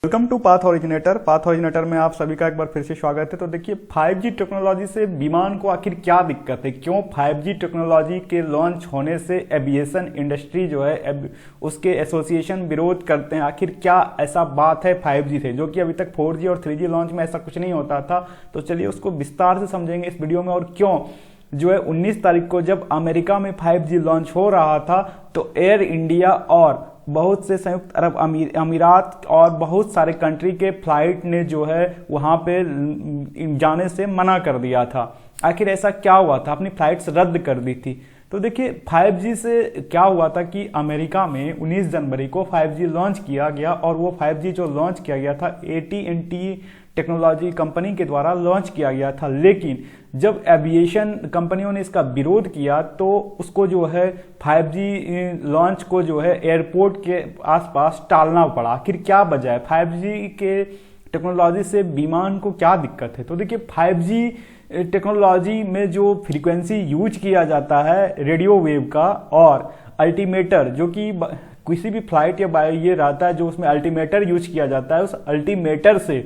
Welcome to Path Originator. Path Originator में आप सभी का एक बार फिर से स्वागत है। तो देखिए 5G टेक्नोलॉजी से विमान को आखिर क्या दिक्कत है, क्यों 5G टेक्नोलॉजी के लॉन्च होने से एविएशन इंडस्ट्री जो है उसके एसोसिएशन विरोध करते हैं। आखिर क्या ऐसा बात है 5G से, जो कि अभी तक 4G और 3G लॉन्च में ऐसा कुछ नहीं होता था। तो चलिए उसको विस्तार से समझेंगे इस वीडियो में। और क्यों जो है 19 तारीख को जब अमेरिका में 5G लॉन्च हो रहा था तो एयर इंडिया और बहुत से संयुक्त अरब अमीरात और बहुत सारे कंट्री के फ्लाइट ने जो है वहां पे जाने से मना कर दिया था। आखिर ऐसा क्या हुआ था, अपनी फ्लाइट्स रद्द कर दी थी। तो देखिए 5G से क्या हुआ था कि अमेरिका में 19 जनवरी को 5G लॉन्च किया गया और वो 5G जो लॉन्च किया गया था AT&T टेक्नोलॉजी कंपनी के द्वारा लॉन्च किया गया था। लेकिन जब एविएशन कंपनियों ने इसका विरोध किया तो उसको जो है 5G लॉन्च को जो है एयरपोर्ट के आसपास टालना पड़ा। आखिर क्या वजह है, 5G के टेक्नोलॉजी से विमान को क्या दिक्कत है। तो देखिए 5G टेक्नोलॉजी में जो फ्रीक्वेंसी यूज किया जाता है रेडियो वेव का, और अल्टीमीटर जो कि किसी भी फ्लाइट या ये रहता है जो उसमें अल्टीमीटर यूज किया जाता है, उस अल्टीमीटर से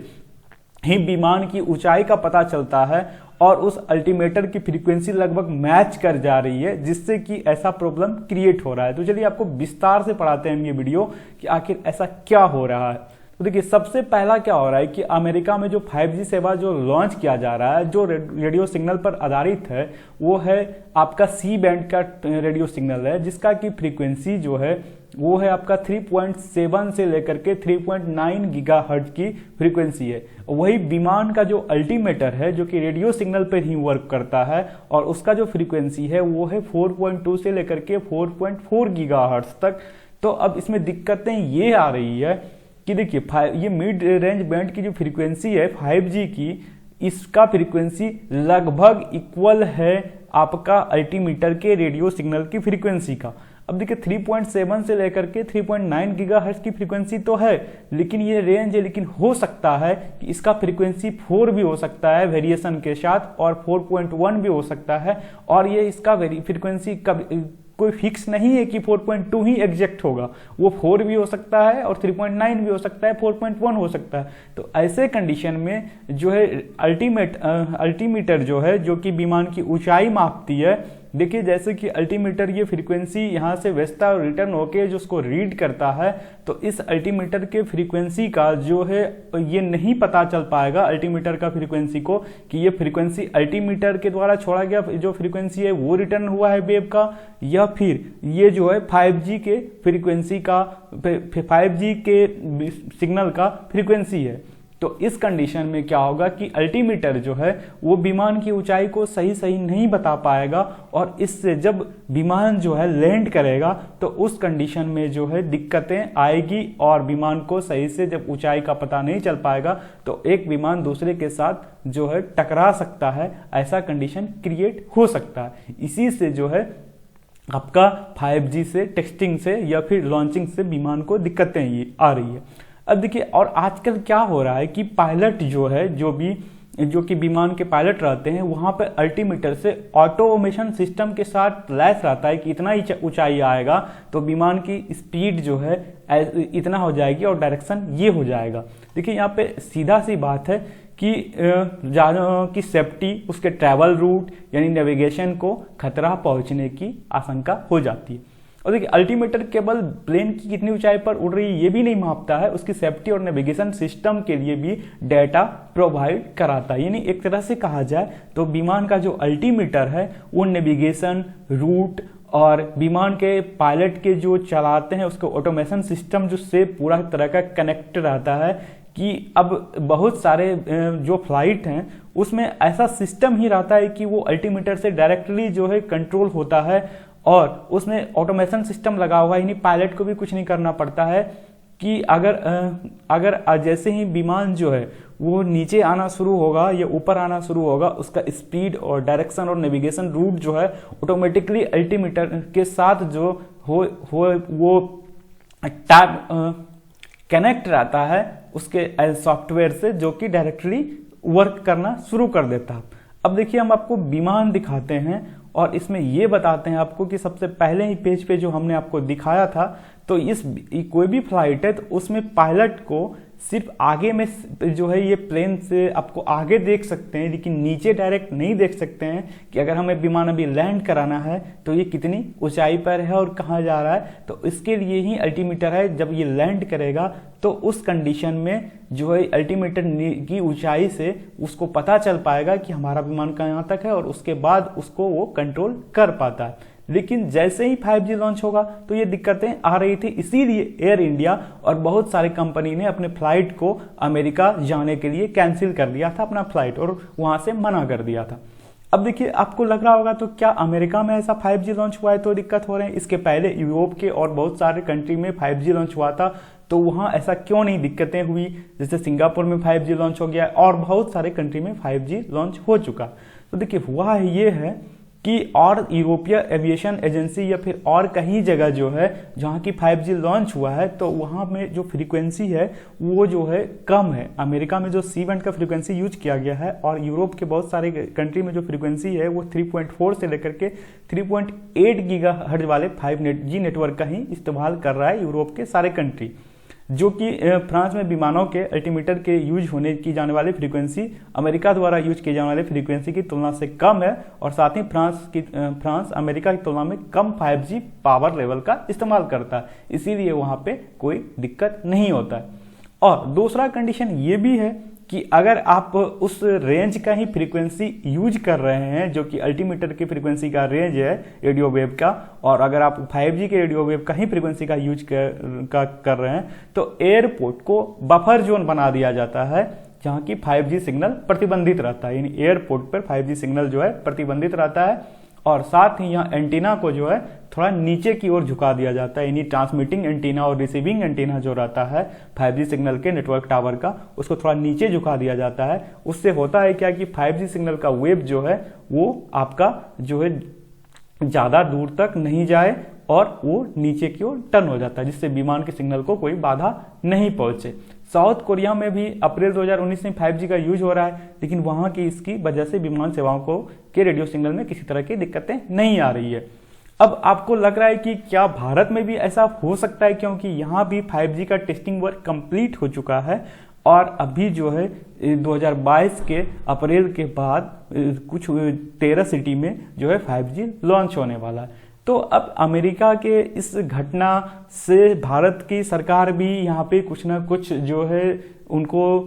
ही विमान की ऊंचाई का पता चलता है और उस अल्टीमीटर की फ्रीक्वेंसी लगभग मैच कर जा रही है, जिससे कि ऐसा प्रॉब्लम क्रिएट हो रहा है। तो चलिए आपको विस्तार से पढ़ाते हैं ये वीडियो कि आखिर ऐसा क्या हो रहा है। तो देखिए सबसे पहला क्या हो रहा है कि अमेरिका में जो 5G सेवा जो लॉन्च किया जा रहा है, जो रेडियो सिग्नल पर आधारित है, वो है आपका सी बैंड का रेडियो सिग्नल है, जिसका की फ्रीक्वेंसी जो है वो है आपका 3.7 से लेकर के 3.9 गीगाहर्ट्ज की फ्रीक्वेंसी है। वही विमान का जो अल्टीमीटर है जो कि रेडियो सिग्नल पर ही वर्क करता है और उसका जो फ्रीक्वेंसी है वो है 4.2 से लेकर के 4.4 गीगाहर्ट्ज तक। तो अब इसमें दिक्कतें ये आ रही है कि देखिए ये मिड रेंज बैंड की जो फ्रीक्वेंसी है 5G की, इसका फ्रीक्वेंसी लगभग इक्वल है आपका अल्टीमीटर के रेडियो सिग्नल की फ्रीक्वेंसी का। अब देखिए 3.7 से लेकर के 3.9 गीगाहर्ट्ज की फ्रीक्वेंसी तो है, लेकिन ये रेंज है। लेकिन हो सकता है कि इसका फ्रीक्वेंसी 4 भी हो सकता है वेरिएशन के साथ, और 4.1 भी हो सकता है, और ये इसका फ्रीक्वेंसी कोई फिक्स नहीं है कि 4.2 ही एग्जैक्ट होगा। वो 4 भी हो सकता है और 3.9 भी हो सकता है, 4.1 हो सकता है। तो ऐसे कंडीशन में जो है अल्टीमीटर जो है जो कि विमान की ऊंचाई मापती है, देखिए जैसे कि अल्टीमीटर ये फ्रीक्वेंसी यहाँ से वेस्टा और रिटर्न होके जो उसको रीड करता है, तो इस अल्टीमीटर के फ्रीक्वेंसी का जो है ये नहीं पता चल पाएगा अल्टीमीटर का फ्रीक्वेंसी को कि ये फ्रीक्वेंसी अल्टीमीटर के द्वारा छोड़ा गया जो फ्रीक्वेंसी है वो रिटर्न हुआ है वेव का, या फिर ये जो है 5G के फ्रीक्वेंसी का 5G के सिग्नल का फ्रीक्वेंसी है। तो इस कंडीशन में क्या होगा कि अल्टीमीटर जो है वो विमान की ऊंचाई को सही नहीं बता पाएगा, और इससे जब विमान जो है लैंड करेगा तो उस कंडीशन में जो है दिक्कतें आएगी और विमान को सही से जब ऊंचाई का पता नहीं चल पाएगा तो एक विमान दूसरे के साथ जो है टकरा सकता है। ऐसा कंडीशन क्रिएट हो सकता है। इसी से जो है आपका 5G से टेस्टिंग से या फिर लॉन्चिंग से विमान को दिक्कतें ये आ रही है। अब देखिए और आजकल क्या हो रहा है कि पायलट जो है जो कि विमान के पायलट रहते हैं, वहां पे अल्टीमीटर से ऑटोमेशन सिस्टम के साथ लैस रहता है कि इतना ही ऊंचाई आएगा तो विमान की स्पीड जो है इतना हो जाएगी और डायरेक्शन ये हो जाएगा। देखिए यहाँ पे सीधा सी बात है कि सेफ्टी, उसके ट्रैवल रूट यानी नेविगेशन को खतरा पहुंचने की आशंका हो जाती है। और देखिए अल्टीमीटर केवल प्लेन की कितनी ऊंचाई पर उड़ रही है ये भी नहीं मापता है, उसकी सेफ्टी और नेविगेशन सिस्टम के लिए भी डेटा प्रोवाइड कराता है। यानी एक तरह से कहा जाए तो विमान का जो अल्टीमीटर है वो नेविगेशन, रूट और विमान के पायलट के जो चलाते हैं उसके ऑटोमेशन सिस्टम जो से पूरा तरह का कनेक्ट रहता है कि अब बहुत सारे जो फ्लाइट हैं उसमें ऐसा सिस्टम ही रहता है कि वो अल्टीमीटर से डायरेक्टली जो है कंट्रोल होता है, और उसमें ऑटोमेशन सिस्टम लगा हुआ है। यानी पायलट को भी कुछ नहीं करना पड़ता है कि अगर जैसे ही विमान जो है वो नीचे आना शुरू होगा या ऊपर आना शुरू होगा, उसका स्पीड और डायरेक्शन और नेविगेशन रूट जो है ऑटोमेटिकली अल्टीमीटर के साथ जो वो कनेक्ट रहता है उसके सॉफ्टवेयर से, जो कि डायरेक्टली वर्क करना शुरू कर देता है। अब देखिए हम आपको विमान दिखाते हैं और इसमें ये बताते हैं आपको कि सबसे पहले ही पेज पे जो हमने आपको दिखाया था, तो कोई भी फ्लाइट है तो उसमें पायलट को सिर्फ आगे में जो है ये प्लेन से आपको आगे देख सकते हैं, लेकिन नीचे डायरेक्ट नहीं देख सकते हैं कि अगर हमें विमान अभी लैंड कराना है तो ये कितनी ऊंचाई पर है और कहाँ जा रहा है। तो इसके लिए ही अल्टीमीटर है, जब ये लैंड करेगा तो उस कंडीशन में जो है अल्टीमीटर की ऊंचाई से उसको पता चल पाएगा कि हमारा विमान कहाँ तक है और उसके बाद उसको वो कंट्रोल कर पाता है। लेकिन जैसे ही 5G लॉन्च होगा तो ये दिक्कतें आ रही थी, इसीलिए एयर इंडिया और बहुत सारे कंपनी ने अपने फ्लाइट को अमेरिका जाने के लिए कैंसिल कर दिया था अपना फ्लाइट और वहां से मना कर दिया था। अब देखिए आपको लग रहा होगा तो क्या अमेरिका में ऐसा 5G लॉन्च हुआ है तो दिक्कत हो रहे हैं, इसके पहले यूरोप के और बहुत सारे कंट्री में 5G लॉन्च हुआ था तो वहां ऐसा क्यों नहीं दिक्कतें हुई। जैसे सिंगापुर में 5G लॉन्च हो गया और बहुत सारे कंट्री में 5G लॉन्च हो चुका। तो देखिए हुआ ये है कि और यूरोपीय एविएशन एजेंसी या फिर और कहीं जगह जो है जहाँ की 5G लॉन्च हुआ है तो वहाँ में जो फ्रीक्वेंसी है वो जो है कम है। अमेरिका में जो सी बैंड का फ्रीक्वेंसी यूज किया गया है और यूरोप के बहुत सारे कंट्री में जो फ्रीक्वेंसी है वो 3.4 से लेकर के 3.8 गीगाहर्ट्ज वाले 5G नेटवर्क का ही इस्तेमाल कर रहा है यूरोप के सारे कंट्री, जो कि फ्रांस में विमानों के अल्टीमीटर के यूज होने की जाने वाली फ्रीक्वेंसी अमेरिका द्वारा यूज किए जाने वाली फ्रीक्वेंसी की तुलना से कम है और साथ ही फ्रांस अमेरिका की तुलना में कम 5G पावर लेवल का इस्तेमाल करता है, इसीलिए वहां पे कोई दिक्कत नहीं होता है। और दूसरा कंडीशन ये भी है कि अगर आप उस रेंज का ही फ्रीक्वेंसी यूज कर रहे हैं जो कि अल्टीमीटर की फ्रीक्वेंसी का रेंज है रेडियो वेव का, और अगर आप 5G के रेडियो वेव का ही फ्रीक्वेंसी का यूज कर रहे हैं तो एयरपोर्ट को बफर जोन बना दिया जाता है जहां की 5G सिग्नल प्रतिबंधित रहता है, यानी एयरपोर्ट पर 5G सिग्नल जो है प्रतिबंधित रहता है। और साथ ही यहाँ एंटीना को जो है थोड़ा नीचे की ओर झुका दिया जाता है, यानी ट्रांसमिटिंग एंटीना और रिसीविंग एंटीना जो रहता है 5G सिग्नल के नेटवर्क टावर का उसको थोड़ा नीचे झुका दिया जाता है। उससे होता है क्या कि 5G सिग्नल का वेव जो है वो आपका जो है ज़्यादा दूर तक नहीं जाए और वो नीचे की ओर टर्न हो जाता है, जिससे विमान के सिग्नल को कोई बाधा नहीं पहुंचे। साउथ कोरिया में भी अप्रैल 2019 में 5G का यूज हो रहा है, लेकिन वहां की इसकी वजह से विमान सेवाओं को के रेडियो सिग्नल में किसी तरह की दिक्कतें नहीं आ रही है। अब आपको लग रहा है कि क्या भारत में भी ऐसा हो सकता है, क्योंकि यहाँ भी 5G का टेस्टिंग वर्क कंप्लीट हो चुका है और अभी जो है 2022 के अप्रैल के बाद कुछ 13 सिटी में जो है 5G लॉन्च होने वाला है। तो अब अमेरिका के इस घटना से भारत की सरकार भी यहाँ पे कुछ ना कुछ जो है उनको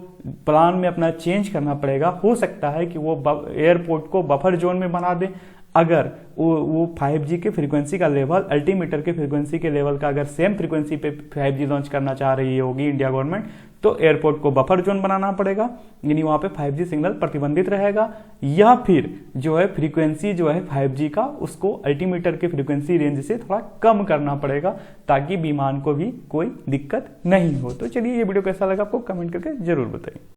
प्लान में अपना चेंज करना पड़ेगा। हो सकता है कि वो एयरपोर्ट को बफर जोन में बना दे। अगर वो 5G के फ्रीक्वेंसी का लेवल अल्टीमीटर के फ्रीक्वेंसी के लेवल का अगर सेम फ्रीक्वेंसी पे 5G लॉन्च करना चाह रही होगी इंडिया गवर्नमेंट, तो एयरपोर्ट को बफर जोन बनाना पड़ेगा, यानी वहां पे 5G सिग्नल प्रतिबंधित रहेगा, या फिर जो है फ्रीक्वेंसी जो है 5G का उसको अल्टीमीटर के फ्रीक्वेंसी रेंज से थोड़ा कम करना पड़ेगा ताकि विमान को भी कोई दिक्कत नहीं हो। तो चलिए ये वीडियो कैसा लगा आपको कमेंट करके जरूर बताइए।